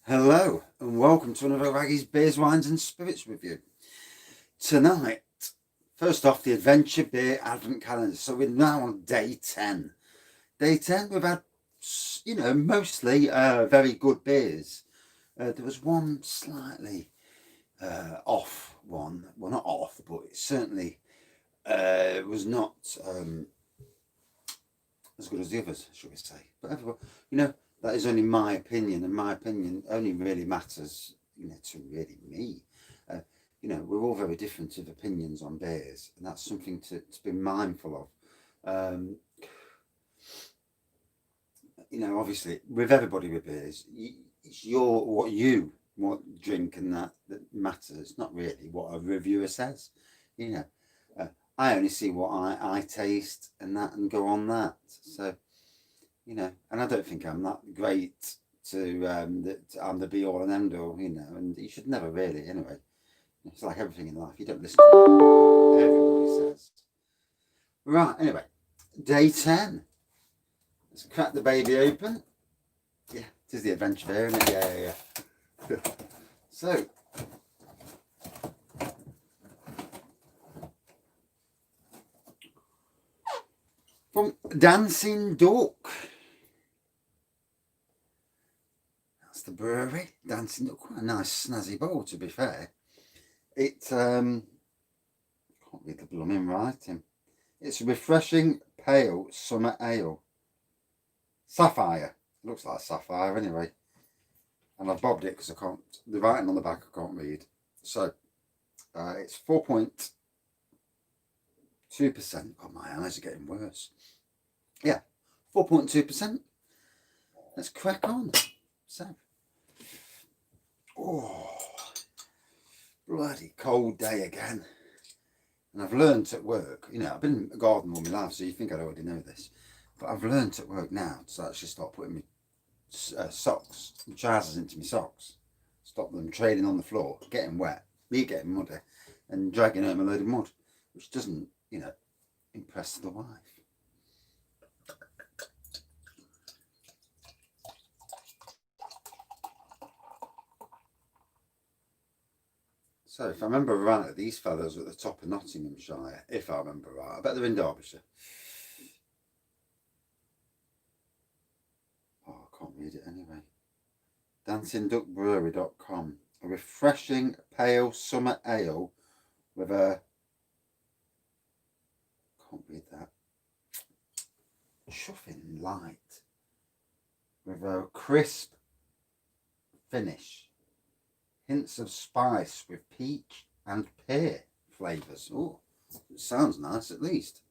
Hello and welcome to another Raggy's Beers, Wines and Spirits review. Tonight, first off, the Adventure Beer Advent Calendar. So we're now on day 10. Day 10, we've had, mostly very good beers. There was one slightly off one. Well, not off, but it certainly was not as good as the others, shall we say. But everyone, that is only my opinion, and my opinion only really matters, to really me. We're all very different of opinions on beers, and that's something to be mindful of. Obviously, with everybody with beers, it's what you want to drink and that matters, not really what a reviewer says. I only see what I taste and that and go on that. So, and I don't think I'm that great to that I'm the be all and end all, and you should never really, anyway. It's like everything in life. You don't listen to what everybody says. Right, anyway, day 10. Let's crack the baby open. Yeah, it is the adventure beer, isn't it? Yeah. So, from Dancing Duck. That's the brewery. Dancing Duck. Quite a nice snazzy bowl, to be fair. It can't read the blooming writing. It's a refreshing pale summer ale. Sapphire. It looks like Sapphire anyway. And I've bobbed it because I can't. The writing on the back I can't read. So it's 4.2%. Oh, my eyes are getting worse. Yeah, 4.2%. Let's crack on. So, bloody cold day again. And I've learnt at work, I've been in a garden all my life, so you think I'd already know this. But I've learnt at work now to actually start putting my socks and trousers into my socks. Stop them trailing on the floor, getting wet, me getting muddy, and dragging home a load of mud, which doesn't, impress the wife. So if I remember right, these fellows are at the top of Nottinghamshire, if I remember right. I bet they're in Derbyshire. Oh, I can't read it anyway. DancingDuckBrewery.com. A refreshing pale summer ale with a, can't read that, chuffing light with a crisp finish. Hints of spice with peach and pear flavours. Oh, it sounds nice at least.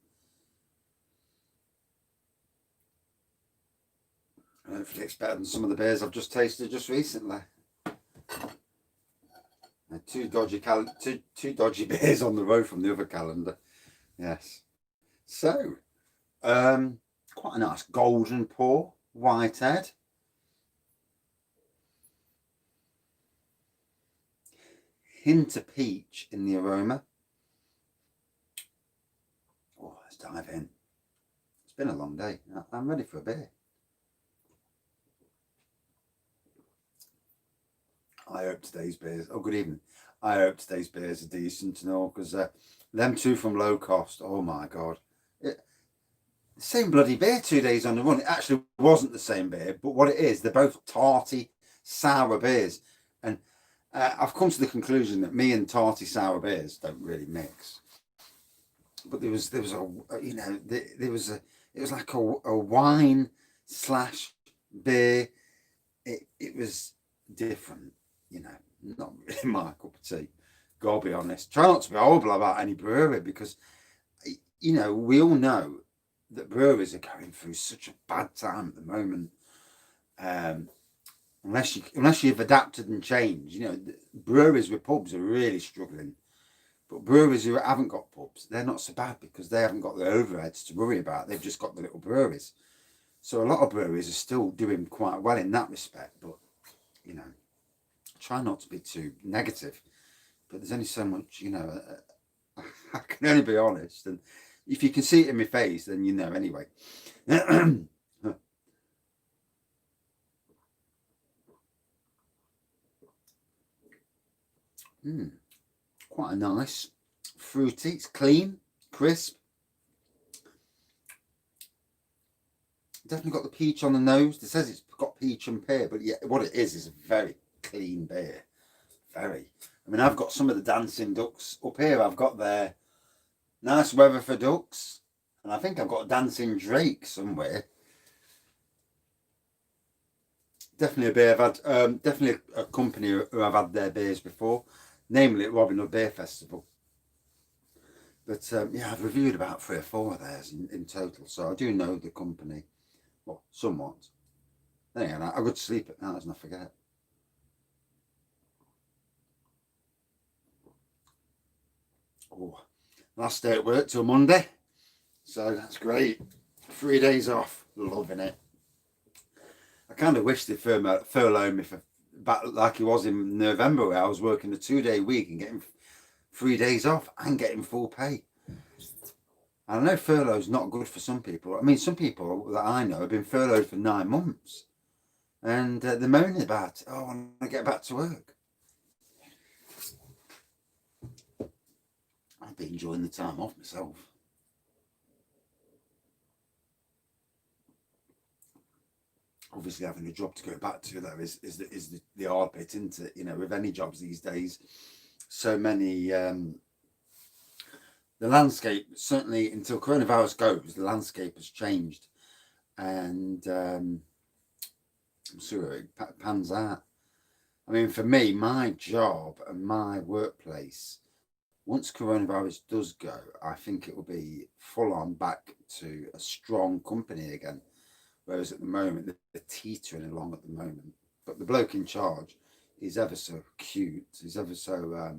Hopefully it's better than some of the beers I've just tasted just recently. Two dodgy beers on the road from the other calendar. Yes. So, quite a nice golden pour, white head. Hint of peach in the aroma. Oh, let's dive in. It's been a long day. I'm ready for a beer. I hope today's beers. Oh, good evening. I hope today's beers are decent and all, because them two from Low Cost. Oh my god, same bloody beer 2 days on the run. It actually wasn't the same beer, but what it is, they're both tarty, sour beers, and I've come to the conclusion that me and tarty sour beers don't really mix. But there was it was like a wine / beer. It was different. Not really my cup of tea. Gotta be honest. Try not to be horrible about any brewery, because, we all know that breweries are going through such a bad time at the moment. Unless you've adapted and changed, breweries with pubs are really struggling. But breweries who haven't got pubs, they're not so bad, because they haven't got the overheads to worry about. They've just got the little breweries. So a lot of breweries are still doing quite well in that respect. But, try not to be too negative, but there's only so much, I can only be honest, and if you can see it in my face, then anyway. Quite a nice, fruity. It's clean, crisp. Definitely got the peach on the nose. It says it's got peach and pear, but yeah, what it is a very clean beer. Very. I mean, I've got some of the Dancing Ducks up here. I've got their Nice Weather for Ducks, and I think I've got a Dancing Drake somewhere. Definitely a beer I've had. Definitely a company who I've had their beers before, namely at Robin Hood Beer Festival. But yeah, I've reviewed about 3 or 4 of theirs in total, so I do know the company, well, somewhat. Anyway, I go to sleep at night and I forget. Oh, last day at work till Monday, so that's great. 3 days off, loving it. I kind of wish they'd furloughed me for back like it was in November, where I was working a 2-day week and getting 3 days off and getting full pay. I know furlough's not good for some people. I mean, some people that I know have been furloughed for 9 months, and they're moaning about, oh, I want to get back to work. I've been enjoying the time off myself. Obviously, having a job to go back to, though, is the hard bit, isn't it? You know, with any jobs these days, so many. The landscape, certainly until coronavirus goes, the landscape has changed, and I'm sure it pans out. I mean, for me, my job and my workplace, once coronavirus does go, I think it will be full on back to a strong company again. Whereas at the moment, they're teetering along at the moment. But the bloke in charge is ever so cute. He's ever so,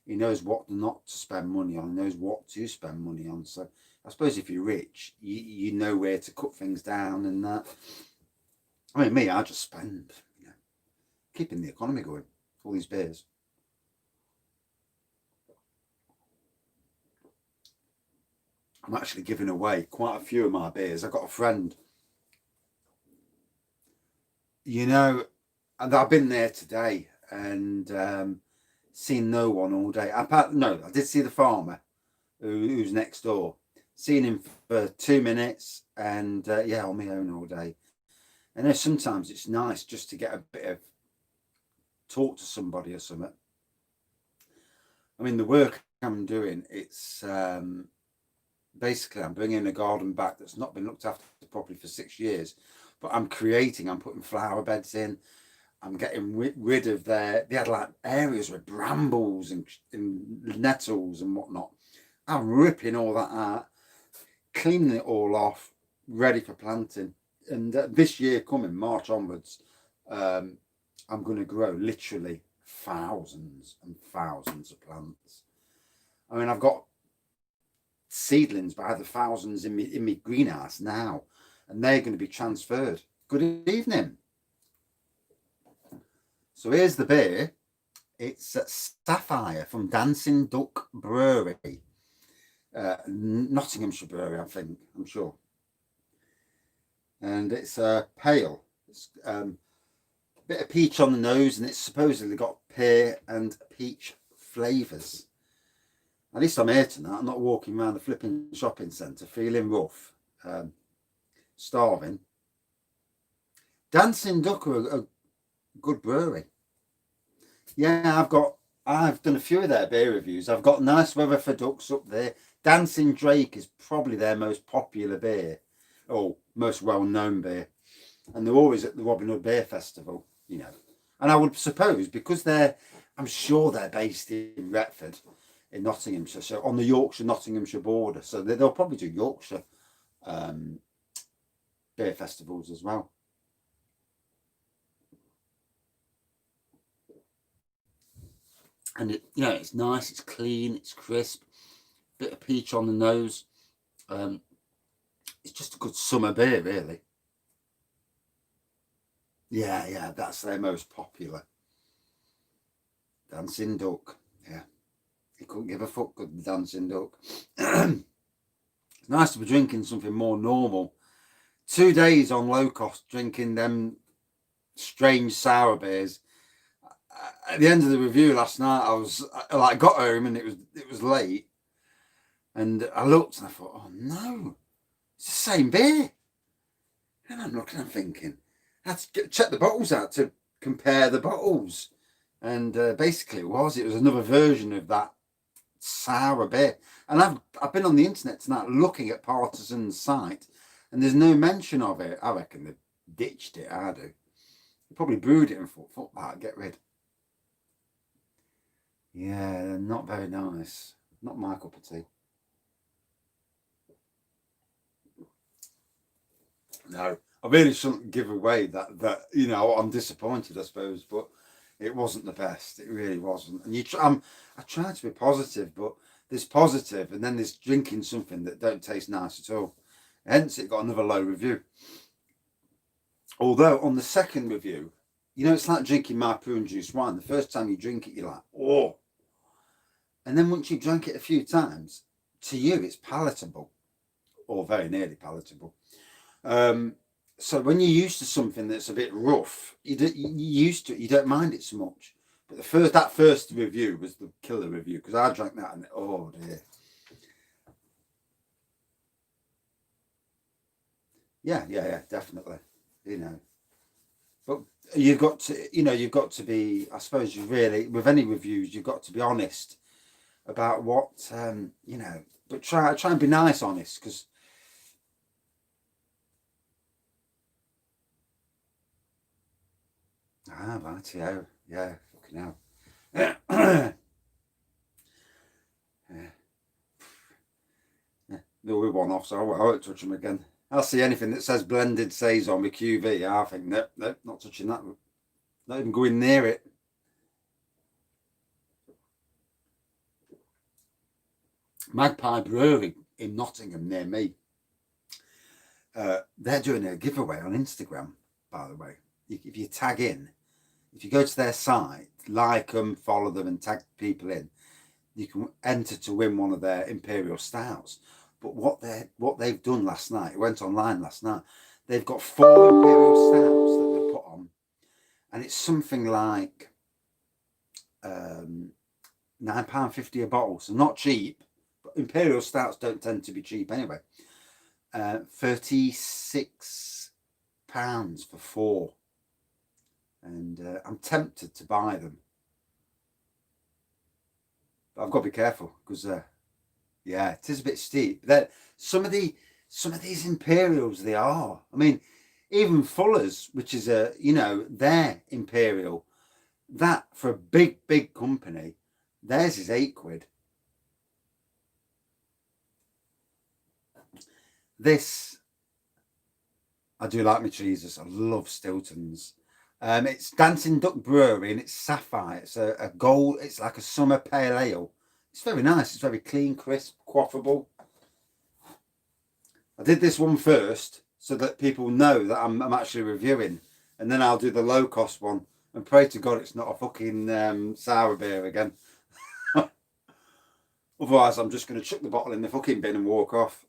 he knows what not to spend money on, he knows what to spend money on. So I suppose if you're rich, you know where to cut things down and that. I mean, me, I just spend, you know, keeping the economy going, all these beers. I'm actually giving away quite a few of my beers. I've got a friend, you know, and I've been there today and seen no one all day. No, I did see the farmer who's next door. Seen him for 2 minutes and yeah, on my own all day. And then sometimes it's nice just to get a bit of talk to somebody or something. I mean, the work I'm doing, it's basically I'm bringing a garden back that's not been looked after properly for 6 years. But I'm putting flower beds in. I'm getting rid of they had like areas with brambles and nettles and whatnot. I'm ripping all that out, cleaning it all off, ready for planting. And this year coming, March onwards, I'm going to grow literally thousands and thousands of plants. I mean, I've got seedlings by the thousands in my greenhouse now, and they're going to be transferred. Good evening. So here's the beer. It's Sapphire from Dancing Duck Brewery. Nottinghamshire Brewery, I think, I'm sure. And it's pale. It's a bit of peach on the nose, and it's supposedly got pear and peach flavours. At least I'm here tonight. I'm not walking around the flipping shopping centre feeling rough. Starving. Dancing Duck are a good brewery. Yeah, I've done a few of their beer reviews. I've got Nice Weather for Ducks up there. Dancing Drake is probably their most popular beer, or most well-known beer, and they're always at the Robin Hood Beer Festival, you know. And I would suppose because I'm sure they're based in Retford, in Nottinghamshire, so on the Yorkshire-Nottinghamshire border. So they'll probably do Yorkshire beer festivals as well. And it's nice, it's clean, it's crisp, bit of peach on the nose. It's just a good summer beer, really. Yeah, that's their most popular. Dancing Duck, yeah. You couldn't give a fuck, good Dancing Duck. It's nice to be drinking something more normal. 2 days on low cost drinking them strange sour beers. at the end of the review last night, I like got home and it was late, and I looked and I thought, oh no, it's the same beer. And I'm looking and thinking, I had to check the bottles out to compare the bottles, and basically it was another version of that sour beer. And I've been on the internet tonight looking at Partisan's site, and there's no mention of it. I reckon they've ditched it. I do. They probably brewed it and thought, fuck that, get rid. Yeah, not very nice. Not my cup of tea. No, I really shouldn't give away that I'm disappointed, I suppose, but it wasn't the best. It really wasn't. And I try to be positive, but there's positive, and then there's drinking something that don't taste nice at all. Hence, it got another low review. Although on the second review, it's like drinking my prune juice wine. The first time you drink it, you're like, oh. And then once you've drank it a few times, to you, it's palatable, or very nearly palatable. So when you're used to something that's a bit rough, you're used to it. You don't mind it so much. But that first review was the killer review, because I drank that and oh dear. Yeah, definitely. But you've got to be, I suppose, you really, with any reviews, you've got to be honest about what but try and be nice, honest, because right, yeah, fucking hell. Yeah. They'll be one off, so I won't touch them again. I'll see anything that says blended saison with QV. I think nope, not touching that. Not even going near it. Magpie Brewery in Nottingham near me. They're doing a giveaway on Instagram, by the way. If you tag in, if you go to their site, like them, follow them, and tag people in, you can enter to win one of their Imperial Stouts. But what they've done last night, it went online last night, they've got 4 Imperial Stouts that they've put on, and it's something like £9.50 a bottle, so not cheap, but Imperial Stouts don't tend to be cheap anyway. £36 for 4, and I'm tempted to buy them, but I've got to be careful, because yeah, it is a bit steep. Some of these Imperials, they are. I mean, even Fuller's, which is their Imperial, that for a big company, theirs is £8. This, I do like my cheeses. I love Stilton's. It's Dancing Duck Brewery, and it's Sapphire. It's a gold. It's like a summer pale ale. It's very nice. It's very clean, crisp, quaffable. I did this one first so that people know that I'm actually reviewing, and then I'll do the low cost one, and pray to God it's not a fucking sour beer again. Otherwise, I'm just going to chuck the bottle in the fucking bin and walk off.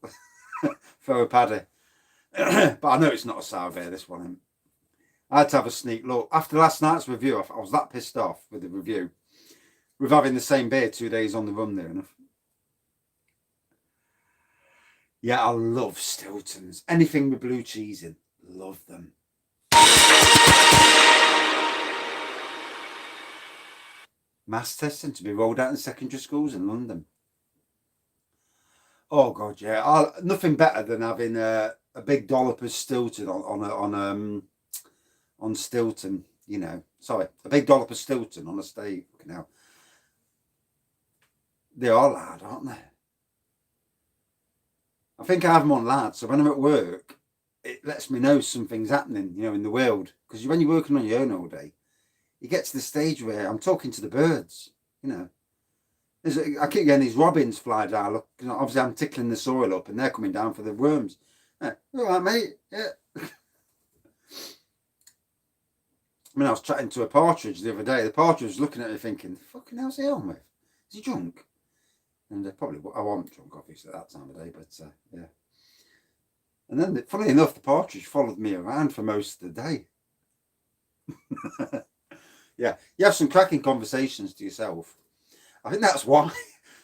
Throw a paddy. But I know it's not a sour beer, this one. I had to have a sneak look. After last night's review, I was that pissed off with the review. With having the same beer 2 days on the run, near enough. Yeah, I love Stilton's. Anything with blue cheese in, love them. Mass testing to be rolled out in secondary schools in London. Oh God, yeah. Nothing better than having a big dollop of Stilton on Stilton. Sorry, a big dollop of Stilton on a steak. Now, they are loud, aren't they? I think I have them on loud, so when I'm at work, it lets me know something's happening, in the world. Because when you're working on your own all day, you get to the stage where I'm talking to the birds. I keep getting these robins fly down. Look, obviously I'm tickling the soil up, and they're coming down for the worms. All right, mate. Yeah. I was chatting to a partridge the other day. The partridge was looking at me thinking, fucking hell's he on with? Is he drunk? And probably, I wasn't drunk, obviously, at that time of day, but yeah. And then, funny enough, the partridge followed me around for most of the day. Yeah, you have some cracking conversations to yourself. I think that's why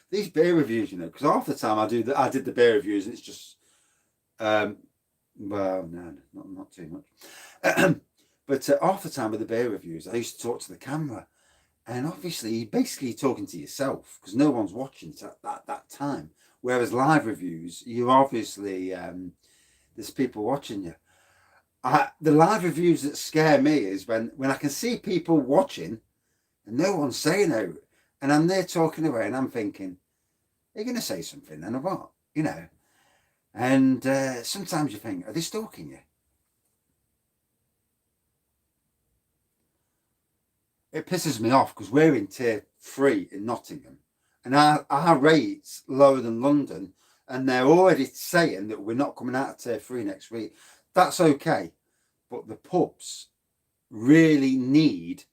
these beer reviews, you know, because half the time I did the beer reviews, and it's just, well, no, not too much. But half the time with the beer reviews, I used to talk to the camera, and obviously, you're basically talking to yourself because no one's watching it at that time. Whereas live reviews, you obviously there's people watching you. The live reviews that scare me is when I can see people watching and no one's saying out, and I'm there talking away, and I'm thinking, "Are you going to say something then, or what?" You know. And sometimes you think, "Are they stalking you?" It pisses me off because we're in tier 3 in Nottingham, and our rate's lower than London, and they're already saying that we're not coming out of tier 3 next week. That's okay, but the pubs really need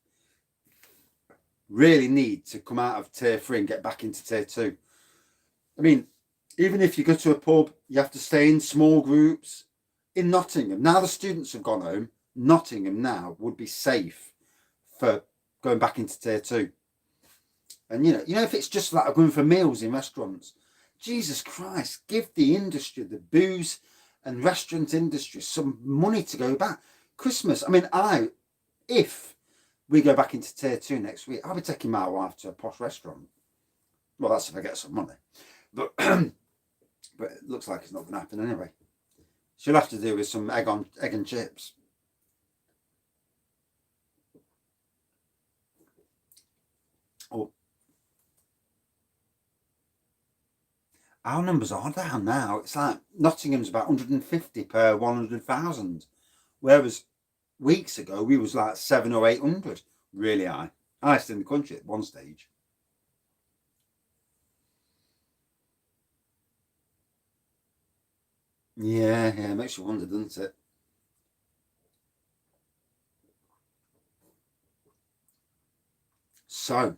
to come out of tier 3 and get back into tier 2. I mean, even if you go to a pub, you have to stay in small groups. In Nottingham, now the students have gone home, Nottingham now would be safe for going back into tier 2. And you know, if it's just like going for meals in restaurants, Jesus Christ, give the industry, the booze and restaurant industry, some money to go back. Christmas, I mean, if we go back into tier 2 next week, I'll be taking my wife to a posh restaurant. Well, that's if I get some money. But but it looks like it's not going to happen anyway. She'll have to do with some egg and chips. Oh, our numbers are down now. It's like Nottingham's about 150 per 100,000, whereas weeks ago we was like 700 or 800. Really high, highest in the country at one stage. Yeah, it makes you wonder, doesn't it? So,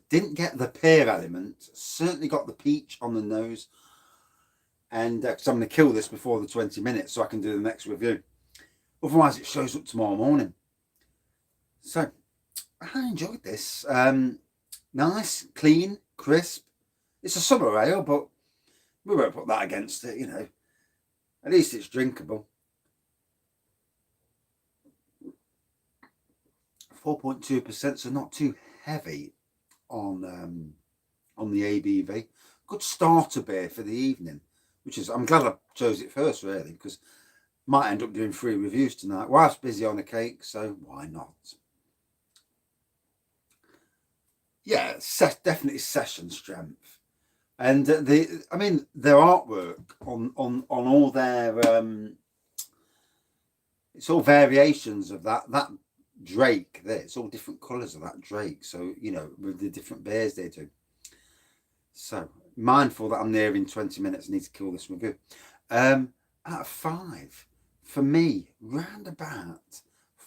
didn't get the pear element, certainly got the peach on the nose, and because I'm going to kill this before the 20 minutes so I can do the next review. Otherwise, it shows up tomorrow morning. So, I enjoyed this. Nice, clean, crisp. It's a summer ale, but we won't put that against it, you know. At least it's drinkable. 4.2%, so not too heavy on the ABV. Good starter beer for the evening, which is, I'm glad I chose it first, really, because might end up doing 3 reviews tonight. Wife's busy on a cake, so why not? Yeah, definitely session strength. And I mean, their artwork on all their it's all variations of that drake there. It's all different colours of that drake. So, you know, with the different beers they do. So, mindful that I'm nearing 20 minutes, I need to kill this review. Out of 5, for me, round about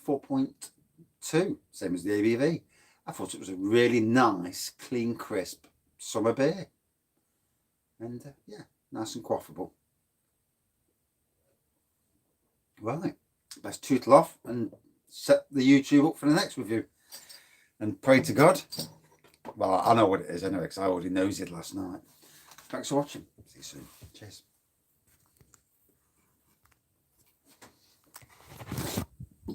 4.2, same as the ABV. I thought it was a really nice, clean, crisp summer beer. And yeah, nice and quaffable. Right, best tootle off and set the YouTube up for the next review. And pray to God. Well, I know what it is anyway, because I already nosed it last night. Thanks for watching. See you soon. Cheers.